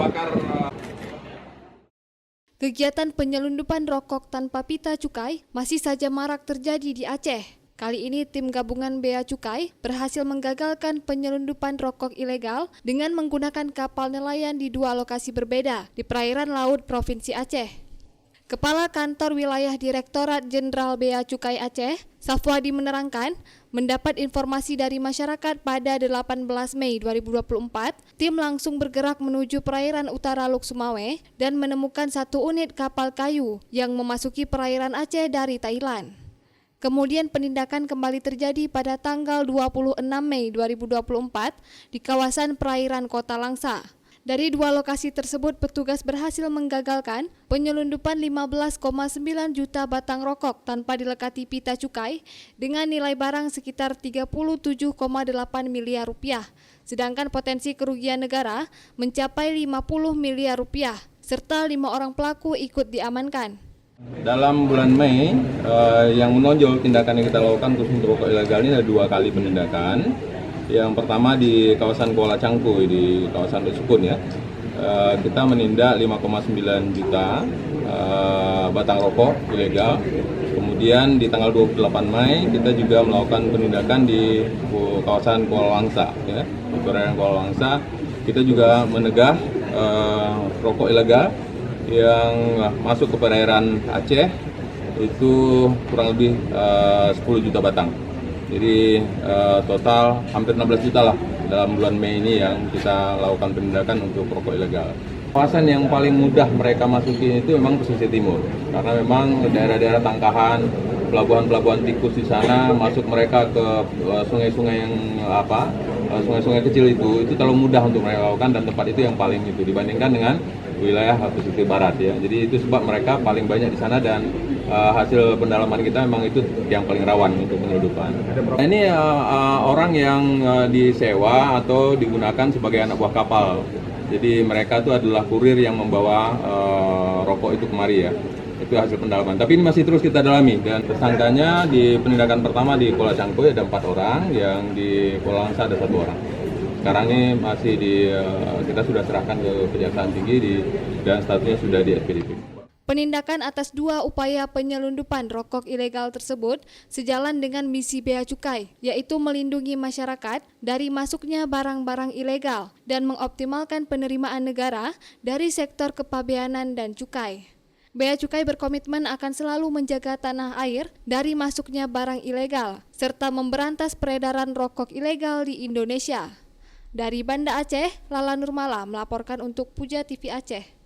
bakar. Kegiatan penyelundupan rokok tanpa pita cukai masih saja marak terjadi di Aceh. Kali ini tim gabungan Bea Cukai berhasil menggagalkan penyelundupan rokok ilegal dengan menggunakan kapal nelayan di dua lokasi berbeda di perairan laut Provinsi Aceh. Kepala Kantor Wilayah Direktorat Jenderal Bea Cukai Aceh, Safwadi menerangkan, mendapat informasi dari masyarakat pada 18 Mei 2024, tim langsung bergerak menuju perairan utara Luk Sumawe dan menemukan satu unit kapal kayu yang memasuki perairan Aceh dari Thailand. Kemudian penindakan kembali terjadi pada tanggal 26 Mei 2024 di kawasan perairan Kota Langsa. Dari dua lokasi tersebut, petugas berhasil menggagalkan penyelundupan 15,9 juta batang rokok tanpa dilekati pita cukai dengan nilai barang sekitar 37,8 miliar rupiah. Sedangkan potensi kerugian negara mencapai 50 miliar rupiah, serta 5 orang pelaku ikut diamankan. Dalam bulan Mei, yang menonjol tindakan yang kita lakukan khusus untuk rokok ilegal ini ada 2 kali penindakan. Yang pertama di kawasan Kuala Cangkuy, di kawasan Sukun ya. Kita menindak 5,9 juta batang rokok ilegal. Kemudian di tanggal 28 Mei kita juga melakukan penindakan di kawasan Kuala Langsa ya. Di perairan Kuala Langsa kita juga menegah rokok ilegal yang masuk ke perairan Aceh itu kurang lebih 10 juta batang. Jadi total hampir 16 juta lah dalam bulan Mei ini yang kita lakukan penindakan untuk rokok ilegal. Kawasan yang paling mudah mereka masuki itu memang pesisir timur, karena memang daerah-daerah tangkahan, pelabuhan-pelabuhan tikus di sana, masuk mereka ke sungai-sungai yang sungai-sungai kecil itu terlalu mudah untuk mereka lakukan, dan tempat itu yang paling itu dibandingkan dengan wilayah pesisir barat ya. Jadi itu sebab mereka paling banyak di sana, dan hasil pendalaman kita memang itu yang paling rawan untuk penyelundupan. Ini orang yang disewa atau digunakan sebagai anak buah kapal. Jadi mereka itu adalah kurir yang membawa rokok itu kemari ya. Itu hasil pendalaman. Tapi ini masih terus kita dalami, dan tersangkanya di penindakan pertama di Kuala Cangkuy ada 4 orang, yang di Kuala Langsa ada 1 orang. Sekarang ini masih kita sudah serahkan ke Kejaksaan Tinggi dan statusnya sudah di SPDP. Penindakan atas 2 upaya penyelundupan rokok ilegal tersebut sejalan dengan misi Bea Cukai, yaitu melindungi masyarakat dari masuknya barang-barang ilegal dan mengoptimalkan penerimaan negara dari sektor kepabeanan dan cukai. Bea Cukai berkomitmen akan selalu menjaga tanah air dari masuknya barang ilegal, serta memberantas peredaran rokok ilegal di Indonesia. Dari Banda Aceh, Lala Nurmala melaporkan untuk Puja TV Aceh.